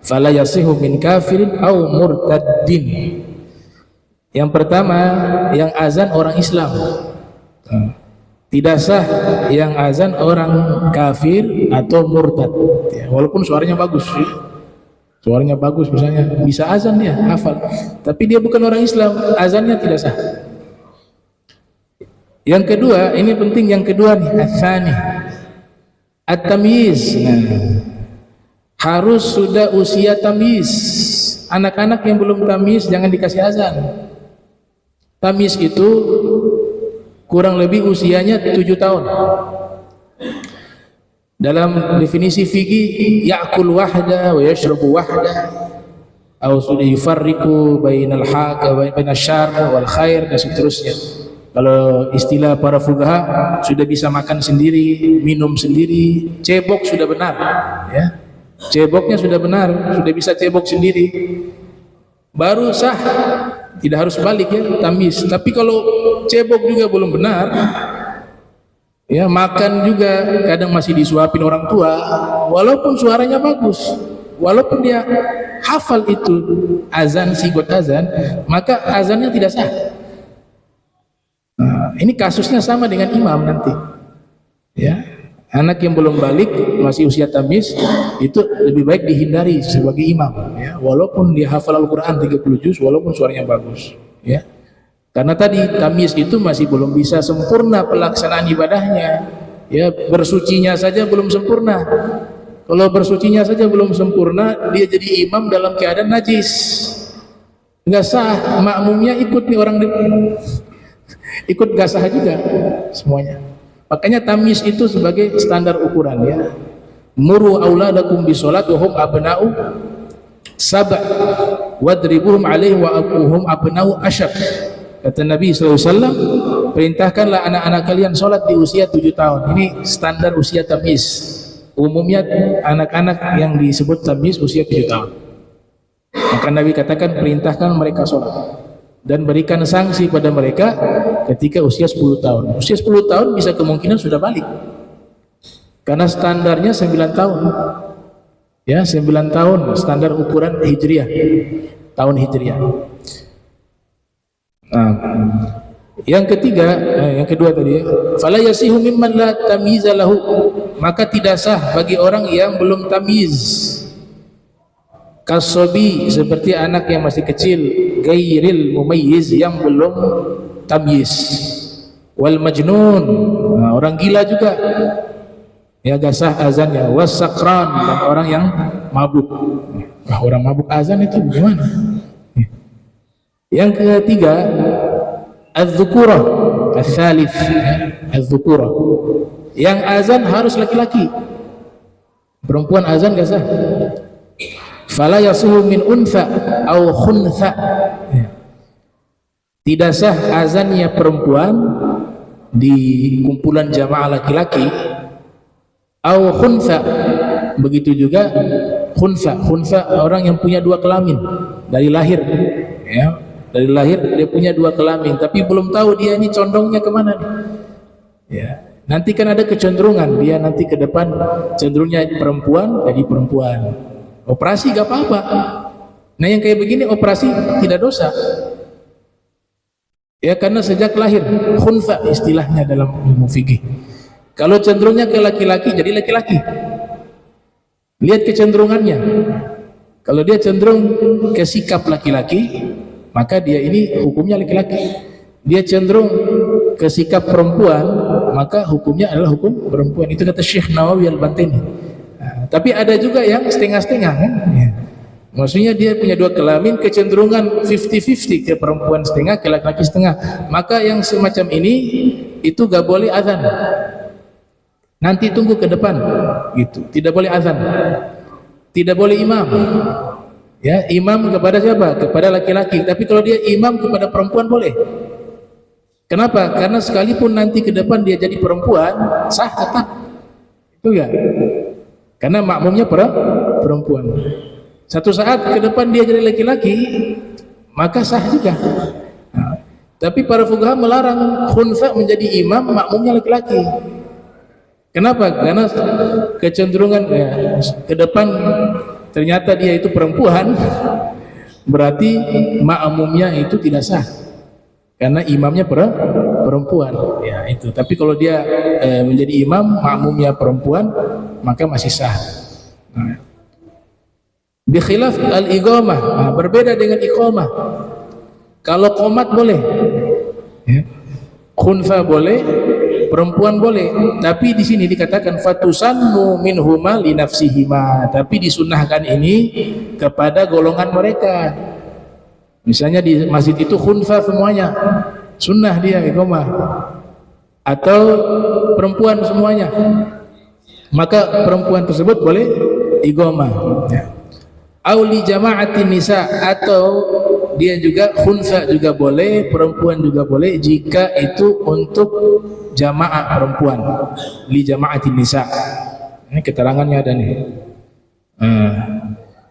Fala yasihu min kafirin au murtaddin. Yang pertama, yang azan orang Islam. Tidak sah yang azan orang kafir atau murtad. Ya, walaupun suaranya bagus, ya. Suaranya bagus, misalnya bisa azan dia, hafal. Tapi dia bukan orang Islam, azannya tidak sah. Yang kedua, ini penting, yang kedua nih, ats-tsani, at-tamyiz. Nah, harus sudah usia tamyiz. Anak-anak yang belum tamyiz jangan dikasih azan. Tamyiz itu kurang lebih usianya 7 tahun. Dalam definisi fikih, ya'kul wahda wa yashrabu wahda atau sudah yufarriqu bainal haq wa bainal syarr wal khair dan seterusnya. Kalau istilah para fuqaha, sudah bisa makan sendiri, minum sendiri, cebok sudah benar, ya. Ceboknya sudah benar, sudah bisa cebok sendiri, baru sah. Tidak harus balik, ya, tamyiz. Tapi kalau cebok juga belum benar, ya, makan juga kadang masih disuapin orang tua, walaupun suaranya bagus, walaupun dia hafal itu azan, sigot azan, maka azannya tidak sah. Nah, ini kasusnya sama dengan imam nanti, ya. Anak yang belum balik, masih usia tamyiz, itu lebih baik dihindari sebagai imam, ya. Walaupun dia hafal Al-Quran 30 juz, walaupun suaranya bagus, ya. Karena tadi tamyiz itu masih belum bisa sempurna pelaksanaan ibadahnya, ya. Bersucinya saja belum sempurna. Kalau bersucinya saja belum sempurna, dia jadi imam dalam keadaan najis, nggak sah. Makmumnya ikut nih, orang ikut nggak sah juga semuanya. Makanya tamyiz itu sebagai standar ukuran, ya. Muru auladakum bisolat wa hum abna'u sab' wadribuhum alaihi wa hum abna'u asyar. Kata Nabi SAW, perintahkanlah anak-anak kalian sholat di usia 7 tahun. Ini standar usia tamyiz. Umumnya anak-anak yang disebut tamyiz usia 7 tahun. Maka Nabi katakan, perintahkan mereka sholat dan berikan sanksi pada mereka ketika usia 10 tahun. Usia 10 tahun bisa kemungkinan sudah balik, karena standarnya 9 tahun, ya. 9 tahun standar ukuran hijriah, tahun hijriah. Nah, yang ketiga, yang kedua tadi, fala yasihu mimman la tamyiza lahu, maka tidak sah bagi orang yang belum tamyiz. Kasobi, seperti anak yang masih kecil, gairil mumayyiz, yang belum tamyiz. Wal majnun, nah, orang gila juga, ya, gak sah azannya. Was sakran, dan orang yang mabuk. Wah, orang mabuk azan itu gimana? Yang ketiga, az-dzukurah, as-salif, az-dzukurah, yang azan harus laki-laki. Perempuan azan gak sah. Fala yasuhu min untha au khuntha, tidak sah azannya perempuan di kumpulan jamaah laki-laki, au khuntha, begitu juga khuntha. Khuntha orang yang punya 2 kelamin dari lahir, ya, dari lahir dia punya 2 kelamin, tapi belum tahu dia ini condongnya kemana nih, ya. Nanti kan ada kecenderungan dia nanti ke depan cenderungnya perempuan, jadi perempuan. Operasi gak apa-apa. Nah, yang kayak begini operasi tidak dosa, ya, karena sejak lahir khuntha istilahnya dalam ilmu fikih. Kalau cenderungnya ke laki-laki, jadi laki-laki. Lihat kecenderungannya. Kalau dia cenderung ke sikap laki-laki, maka dia ini hukumnya laki-laki. Dia cenderung ke sikap perempuan, maka hukumnya adalah hukum perempuan. Itu kata Syekh Nawawi Al-Bantini. Nah, tapi ada juga yang setengah-setengah, kan, ya. Maksudnya dia punya 2 kelamin, kecenderungan 50-50, ke perempuan setengah, ke laki-laki setengah. Maka yang semacam ini itu gak boleh azan. Nanti tunggu ke depan, gitu. Tidak boleh azan, tidak boleh imam, ya. Imam kepada siapa? Kepada laki-laki. Tapi kalau dia imam kepada perempuan boleh. Kenapa? Karena sekalipun nanti ke depan dia jadi perempuan, sah tetap, itu ya. Karena makmumnya perempuan. Satu saat ke depan dia jadi laki-laki, maka sah juga. Nah, tapi para fuqaha melarang khunsa menjadi imam, makmumnya laki-laki. Kenapa? Karena kecenderungan ke depan ternyata dia itu perempuan, berarti makmumnya itu tidak sah karena imamnya perempuan. Ya itu. Tapi kalau dia menjadi imam, makmumnya perempuan, maka masih sah. Nah, bikhilaf al-iqamah, nah, berbeda dengan iqamah. Kalau qomat boleh, ya. Khunfa boleh, perempuan boleh, tapi di sini dikatakan fatusannu minhuma li nafsihima, tapi disunnahkan ini kepada golongan mereka. Misalnya di masjid itu khunfa semuanya, sunnah dia iqamah, atau perempuan semuanya, maka perempuan tersebut boleh iqamah. Ya. Auli jama'atin nisa, atau dia juga khunsa juga boleh, perempuan juga boleh jika itu untuk jamaah perempuan, li jama'atin nisa. Ini keterangannya ada nih.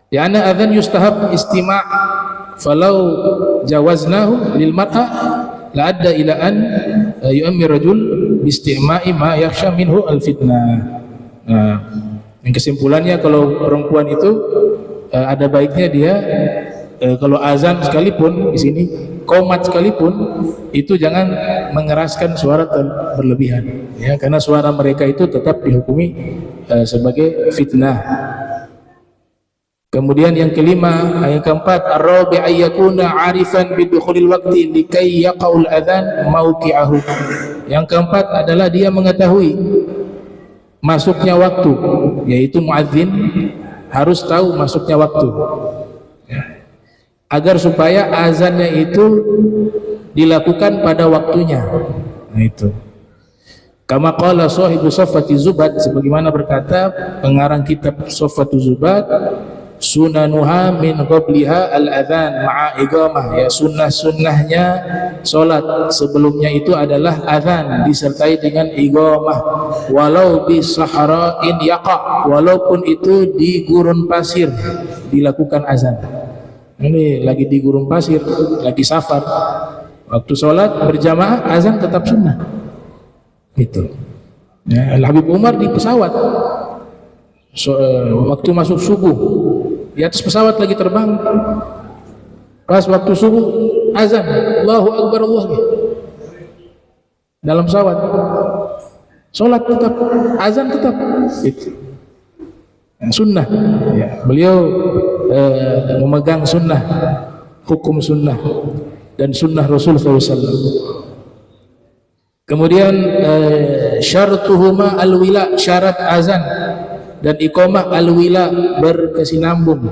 Ya ana adzan yustahab istima' falau jawaznahu lil mar'a la adda ila an yu'ammir rajul bi istima'i ma yakhsha minhu al fitnah. Nah, yang kesimpulannya kalau perempuan itu ada baiknya dia kalau azan sekalipun di sini, qomat sekalipun, itu jangan mengeraskan suara berlebihan, ya, karena suara mereka itu tetap dihukumi sebagai fitnah. Kemudian yang kelima, yang keempat, ar-rabi' ayyakuna 'arifan bidukhulil waqti likai yaqaul adzan mauqi'ahu. Yang keempat adalah dia mengetahui masuknya waktu, yaitu muadzin harus tahu masuknya waktu, agar supaya azannya itu dilakukan pada waktunya. Nah itu. Kama qala sahibu Saffati Zubat, sebagaimana berkata pengarang kitab Saffatu Zubat, sunanuha min qabliha al-adzan ma'a iqamah, ya, sunnah-sunnahnya salat sebelumnya itu adalah azan disertai dengan iqamah, walau bi sahra'in yaqa, walaupun itu di gurun pasir dilakukan azan. Ini lagi di gurun pasir, lagi safar, waktu sholat berjamaah azan tetap sunnah. Itu. Ya, Al-Habib Umar di pesawat, waktu masuk subuh, di atas pesawat lagi terbang, pas waktu subuh azan, Allahu Akbar, Allah, dalam pesawat, sholat tetap, azan tetap. Itu. Sunnah, ya. Beliau memegang sunnah, hukum sunnah dan sunnah Rasul SAW. Kemudian syartuhuma al-wila, syarat azan dan iqamah al-wila, berkesinambung,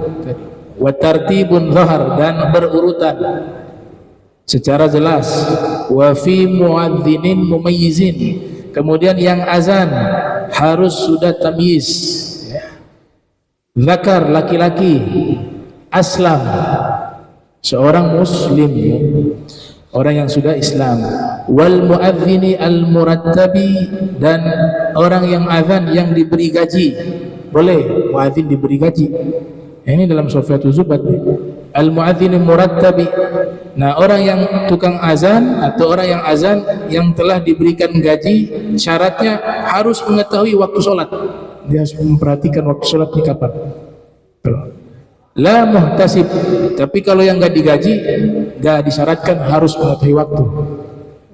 wa tartibun zahar, dan berurutan secara jelas, wa fi muadzinin mumayyizin, kemudian yang azan harus sudah tamyiz, zakar, laki-laki, aslam, seorang muslim, orang yang sudah Islam, wal muadzini al murattabi, dan orang yang azan yang diberi gaji, boleh muadzin diberi gaji. Ini dalam Saffatu Zubat, al muadzini murattabi. Nah, orang yang tukang azan atau orang yang azan yang telah diberikan gaji, syaratnya harus mengetahui waktu sholat. Dia harus memperhatikan waktu sholat ini kapan. La muhtasib, tapi kalau yang nggak digaji, nggak disyaratkan harus mengetahui waktu.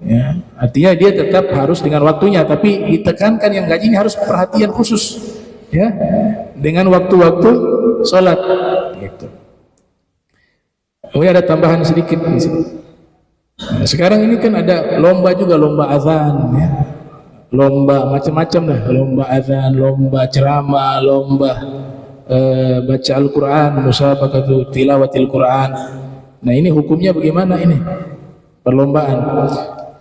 Ya, artinya dia tetap harus dengan waktunya, tapi ditekankan yang gaji ini harus perhatian khusus, ya, dengan waktu-waktu sholat. Gitu. Ada tambahan sedikit di sini. Nah, sekarang ini kan ada lomba juga, lomba azan, ya. Lomba macam-macam lah, lomba azan, lomba ceramah, lomba baca Al-Quran, musabaqatu tilawatil Quran. Nah, ini hukumnya bagaimana ini? Perlombaan.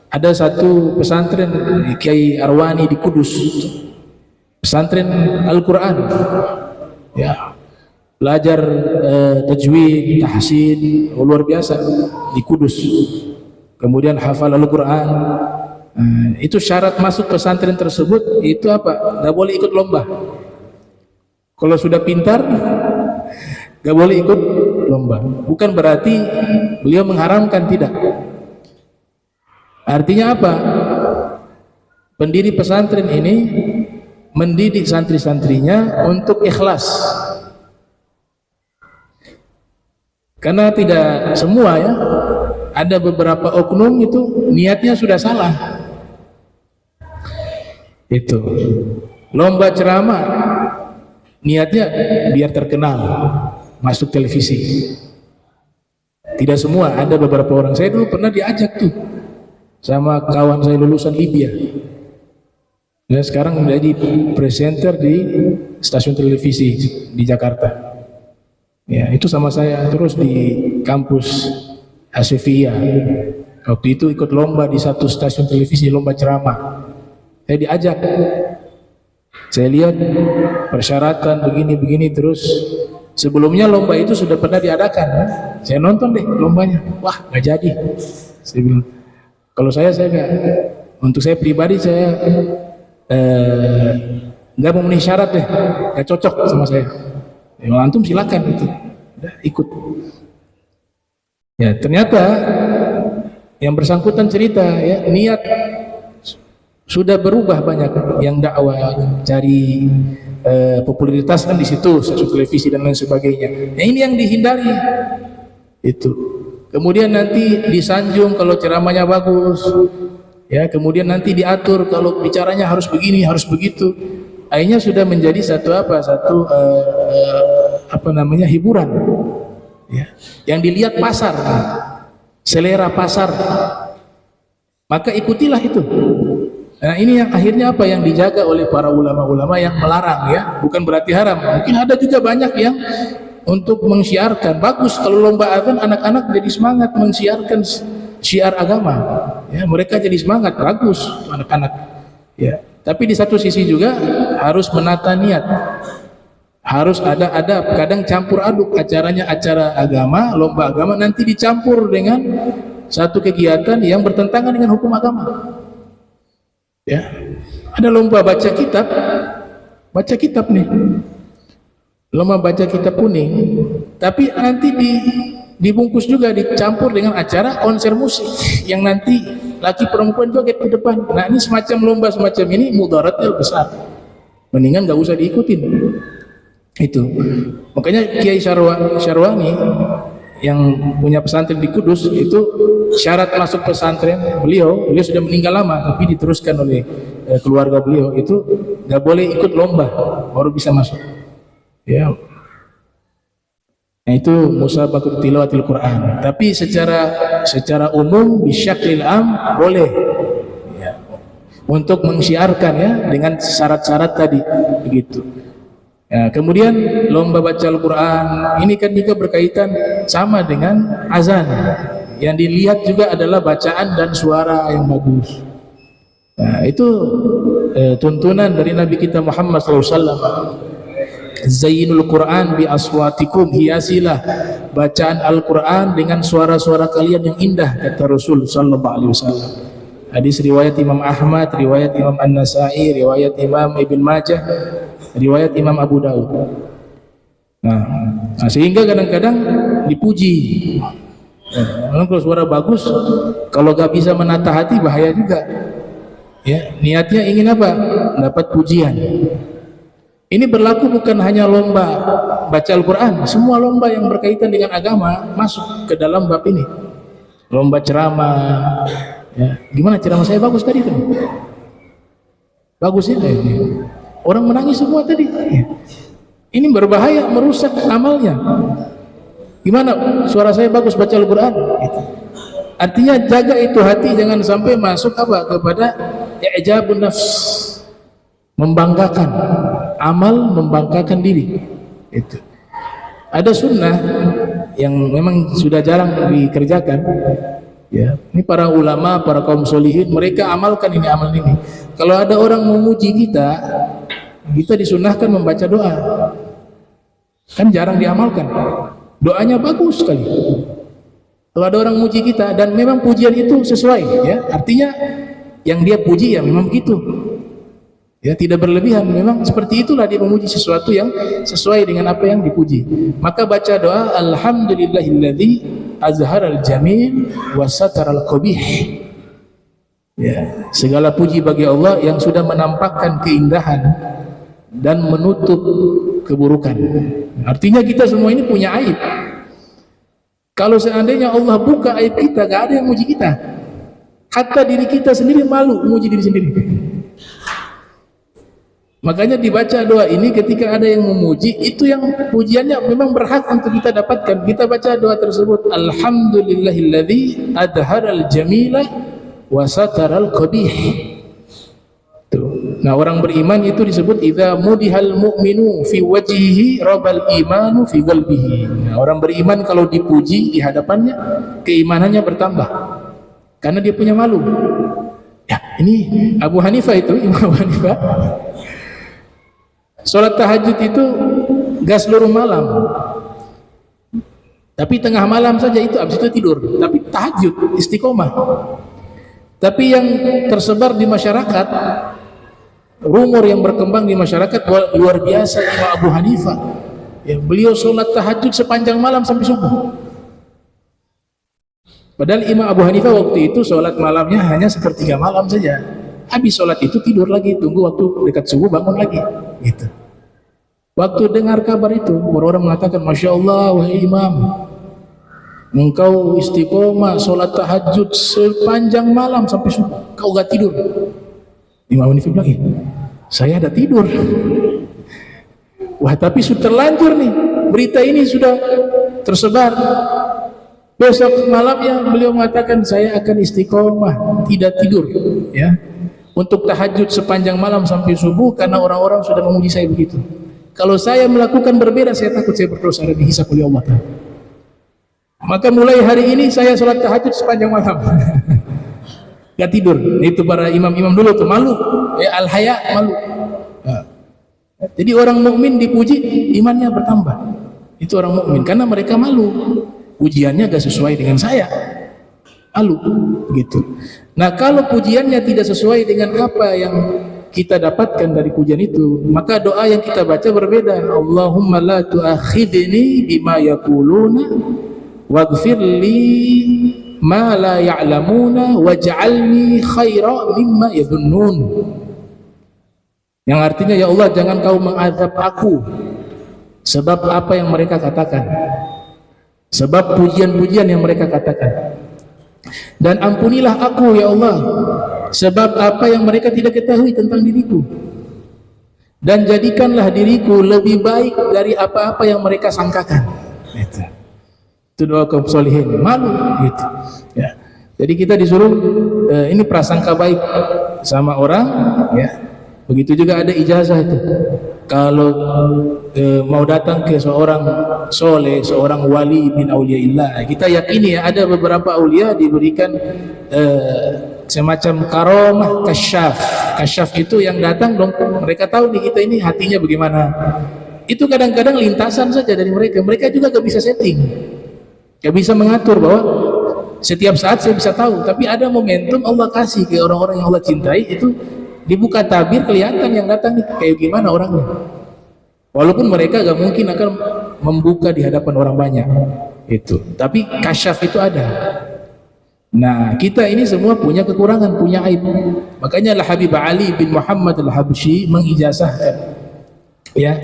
Ada satu pesantren Kiai Arwani di Kudus, pesantren Al-Quran, ya, belajar tajwid, tahsin, luar biasa di Kudus. Kemudian hafal Al-Quran. Itu syarat masuk pesantren tersebut itu apa? Nggak boleh ikut lomba. Kalau sudah pintar, nggak boleh ikut lomba. Bukan berarti beliau mengharamkan, tidak. Artinya apa? Pendiri pesantren ini mendidik santri-santrinya untuk ikhlas. Karena tidak semua ya, ada beberapa oknum itu niatnya sudah salah. Itu lomba ceramah niatnya biar terkenal, masuk televisi. Tidak semua, ada beberapa orang. Saya dulu pernah diajak tuh sama kawan saya lulusan Libya. Dia sekarang menjadi presenter di stasiun televisi di Jakarta. Ya, itu sama saya terus di kampus Hasifiyah. Waktu itu ikut lomba di satu stasiun televisi, lomba ceramah. Saya diajak. Saya lihat persyaratan begini-begini, terus sebelumnya lomba itu sudah pernah diadakan. Saya nonton deh lombanya. Wah, nggak jadi. Saya bilang, kalau saya nggak. Untuk saya pribadi saya nggak memenuhi syarat deh, nggak cocok sama saya. Ya, antum silakan itu, udah ikut. Ya ternyata yang bersangkutan cerita ya, niat sudah berubah banyak. Yang dakwah cari popularitas kan di situ, stasiun televisi dan lain sebagainya. Nah, ini yang dihindari itu. Kemudian nanti disanjung kalau ceramahnya bagus. Ya, kemudian nanti diatur kalau bicaranya harus begini, harus begitu. Akhirnya sudah menjadi satu hiburan. Ya. Yang dilihat pasar, selera pasar. Maka ikutilah itu. Nah, ini yang akhirnya apa yang dijaga oleh para ulama-ulama yang melarang ya, bukan berarti haram. Mungkin ada juga banyak yang untuk mensyiarkan. Bagus kalau lomba azan anak-anak jadi semangat mensiarkan syiar agama, ya mereka jadi semangat, bagus anak-anak. Ya, tapi di satu sisi juga harus menata niat, harus ada adab. Kadang campur aduk, acaranya acara agama, lomba agama, nanti dicampur dengan satu kegiatan yang bertentangan dengan hukum agama. Ya, ada lomba baca kitab nih, lomba baca kitab kuning, tapi nanti dibungkus juga, dicampur dengan acara konser musik yang nanti laki perempuan joget di depan. Nah, ini semacam lomba semacam ini mudaratnya besar, mendingan gak usah diikutin itu. Makanya Kiai Syarwani yang punya pesantren di Kudus itu, syarat masuk pesantren beliau sudah meninggal lama, tapi diteruskan oleh keluarga beliau, itu gak boleh ikut lomba baru bisa masuk ya. Nah, itu musabaqatul tilawatil Quran. Tapi secara umum bisyaklil am boleh ya, untuk mensyiarkan ya dengan syarat-syarat tadi begitu. Ya, kemudian lomba baca Al-Quran ini kan juga berkaitan sama dengan azan. Yang dilihat juga adalah bacaan dan suara yang bagus. Nah, itu tuntunan dari Nabi kita Muhammad SAW. Zainul Quran bi aswatikum, hiasilah bacaan Al-Quran dengan suara-suara kalian yang indah, kata Rasul sallallahu alaihi wasallam. Hadis riwayat Imam Ahmad, riwayat Imam An-Nasai, riwayat Imam Ibn Majah, riwayat Imam Abu Daud. Nah, sehingga kadang-kadang dipuji. Kalau suara bagus, kalau gak bisa menata hati bahaya juga. Ya, niatnya ingin apa? Dapat pujian. Ini berlaku bukan hanya lomba baca Al-Quran, semua lomba yang berkaitan dengan agama masuk ke dalam bab ini. Lomba ceramah, ya. Gimana ceramah saya bagus tadi tuh? Bagus ya? Orang menangis semua tadi. Ya. Ini berbahaya, merusak amalnya. Gimana suara saya bagus baca Al-Quran? Gitu. Artinya jaga itu hati, jangan sampai masuk kepada i'jabun nafs, membanggakan amal, membanggakan diri. Itu ada sunnah yang memang sudah jarang dikerjakan ya. Ini para ulama, para kaum solihin, mereka amalkan ini amal ini. Kalau ada orang memuji kita disunnahkan membaca doa, kan jarang diamalkan. Doanya bagus sekali kalau ada orang memuji kita, dan memang pujian itu sesuai ya, artinya yang dia puji ya memang begitu. Ya, tidak berlebihan. Memang seperti itulah dia memuji sesuatu yang sesuai dengan apa yang dipuji. Maka baca doa alhamdulillahilladzi azharal jamil wa sataral qabih. Ya, segala puji bagi Allah yang sudah menampakkan keindahan dan menutup keburukan. Artinya kita semua ini punya aib. Kalau seandainya Allah buka aib kita, gak ada yang muji kita. Hatta diri kita sendiri malu memuji diri sendiri. Makanya dibaca doa ini ketika ada yang memuji, itu yang pujiannya memang berhak untuk kita dapatkan. Kita baca doa tersebut, alhamdulillahilladzi adharal jamila wa sataral qabih. Tuh. Nah, orang beriman itu disebut idza mudihal mu'minu fi wajhihi rabal imanu fi qalbihi. Nah, orang beriman kalau dipuji di hadapannya, keimanannya bertambah. Karena dia punya malu. Ya, ini Abu Hanifah itu, Imam Abu Hanifah. Sholat tahajud itu gak seluruh malam, tapi tengah malam saja itu, habis itu tidur. Tapi tahajud, istiqomah. Tapi yang tersebar di masyarakat, rumor yang berkembang di masyarakat luar biasa Imam Abu Hanifah. Ya, beliau sholat tahajud sepanjang malam sampai subuh. Padahal Imam Abu Hanifah waktu itu sholat malamnya hanya sepertiga malam saja. Habis sholat itu tidur lagi, tunggu waktu dekat subuh bangun lagi gitu. Waktu dengar kabar itu, orang-orang mengatakan, Masya Allah, wahai Imam, engkau istiqomah sholat tahajud sepanjang malam sampai subuh, kau gak tidur. Imam Hanifah bilang, saya ada tidur. Wah, tapi sudah terlanjur nih, berita ini sudah tersebar. Besok malamnya beliau mengatakan, saya akan istiqomah, tidak tidur, ya, untuk tahajud sepanjang malam sampai subuh, karena orang-orang sudah memuji saya begitu. Kalau saya melakukan berbeda, saya takut saya berdosa dan dihisab oleh Allah. Maka mulai hari ini saya sholat tahajud sepanjang malam. Gak tidur. Itu para imam-imam dulu tuh malu, ya, al-haya, malu. Nah, jadi orang mukmin dipuji, imannya bertambah. Itu orang mukmin karena mereka malu. Pujiannya gak sesuai dengan saya, malu gitu. Nah, kalau pujiannya tidak sesuai dengan apa yang kita dapatkan dari pujian itu, maka doa yang kita baca berbeda. Allahumma la tu'akhidni bima yaquluna waghfir li ma la ya'lamuna waj'alni khaira mimma yadhunnun. Yang artinya, ya Allah, jangan kau mengazab aku sebab apa yang mereka katakan, sebab pujian-pujian yang mereka katakan, dan ampunilah aku, ya Allah, sebab apa yang mereka tidak ketahui tentang diriku, dan jadikanlah diriku lebih baik dari apa-apa yang mereka sangkakan. Itu doa kaum sholihin. Malu gitu, ya. Jadi kita disuruh ini prasangka baik sama orang, ya. Begitu juga ada ijazah itu. Kalau mau datang ke seorang soleh, seorang wali min auliyaillah, kita yakini ya, ada beberapa aulia diberikan semacam karomah kasyaf. Kasyaf itu yang datang dong, mereka tahu nih kita ini hatinya bagaimana. Itu kadang-kadang lintasan saja dari mereka. Mereka juga gak bisa setting, gak bisa mengatur bahwa setiap saat saya bisa tahu. Tapi ada momentum Allah kasih ke orang-orang yang Allah cintai, itu dibuka tabir, kelihatan yang datang nih kayak gimana orangnya. Walaupun mereka gak mungkin akan membuka di hadapan orang banyak itu, tapi kasyaf itu ada. Nah, kita ini semua punya kekurangan, punya aib. Makanya Habib Ali bin Muhammad al-Habsyi mengijazahkan, ya,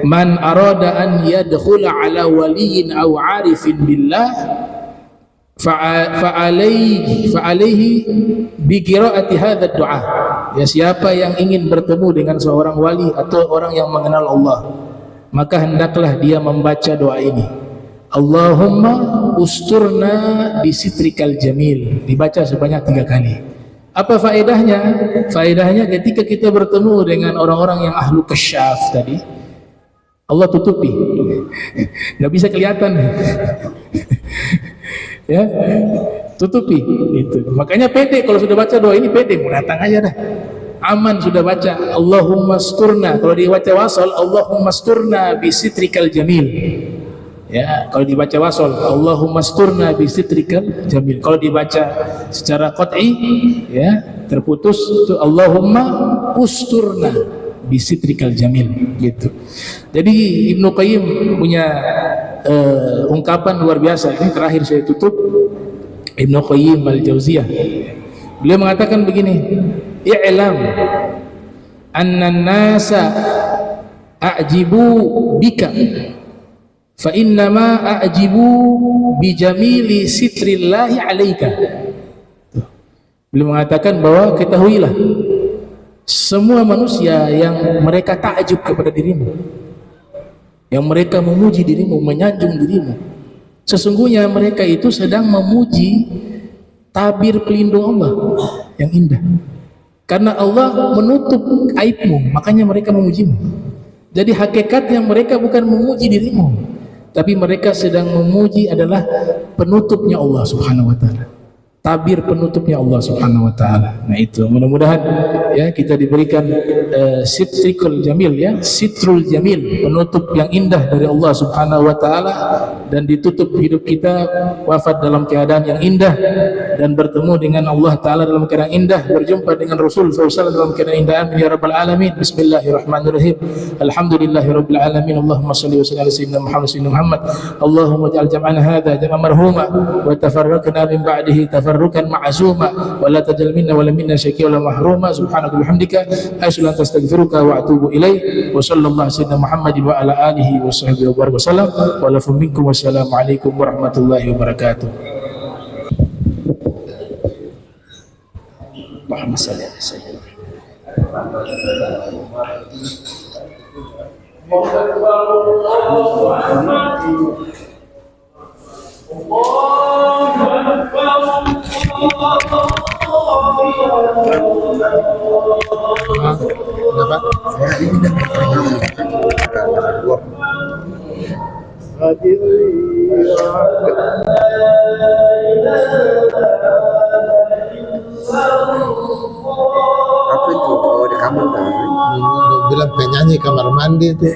man arada an yadkhula ala waliyin aw arifin billah fa'alaihi bi qiraati hadzal du'a. Ya, siapa yang ingin bertemu dengan seorang wali atau orang yang mengenal Allah, maka hendaklah dia membaca doa ini. Allahumma usturna bisitrikal jamil. Dibaca sebanyak 3 kali. Apa faedahnya? Faedahnya ketika kita bertemu dengan orang-orang yang ahlu kasyaf tadi, Allah tutupi, nggak bisa kelihatan. Ya, tutupi itu. Makanya pede kalau sudah baca doa ini, pede mau datang aja dah. Aman sudah baca Allahumma asturna. Kalau dibaca wasal, Allahumma asturna bisitrikal jamil. Ya, kalau dibaca wasal, Allahumma asturna bisitrikal jamil. Kalau dibaca secara qat'i, ya, terputus itu Allahumma usturna bisitrikal jamil gitu. Jadi Ibnu Qayyim punya ungkapan luar biasa. Ini terakhir saya tutup. Ibnu Qayyim al-Jauziyah, beliau mengatakan begini, i'lam anna nasa a'jibu bika fa innama a'jibu bi jamili sitrillahi alaika. Beliau mengatakan bahwa ketahuilah, semua manusia yang mereka takjub kepada dirimu, yang mereka memuji dirimu, menyanjung dirimu, sesungguhnya mereka itu sedang memuji tabir pelindung Allah yang indah. Karena Allah menutup aibmu, makanya mereka memujimu. Jadi hakikatnya mereka bukan memuji dirimu, tapi mereka sedang memuji adalah penutupnya Allah Subhanahu wa taala. Tabir penutupnya Allah Subhanahu wa taala. Nah itu mudah-mudahan ya kita diberikan sitrikul jamil, ya, sitrul jamil, penutup yang indah dari Allah Subhanahu wa taala, dan ditutup hidup kita wafat dalam keadaan yang indah dan bertemu dengan Allah taala dalam keadaan indah, berjumpa dengan Rasul SAW dalam keadaan indah. Amin ya rabbal alamin. Bismillahirrahmanirrahim. Alhamdulillahirabbil alamin. Allahumma shalli wa sallim ala sayyidina Muhammad. Allahumma ij'al jam'ana hadza jam'an marhuma wa tafarraqna min ba'dihi tafarrukan ma'zuma wa la tajal minna wa la minna syaqiyya wa la mahruma. Subhanaka bihamdika asyhadu an astaghfiruka wa atubu ilaik. Wa sallallahu sayyidina Muhammadin wa ala alihi wa sahbihi wa baraka wasallam. Wa lakum minkum wassalamu alaikum warahmatullahi wabarakatuh. Muhammad sallallahu alaihi wasallam. Kenapa? Saya ini tidak pernah. Apa itu? Oh, di kamar kan? Bilang penyanyi kamar mandi itu.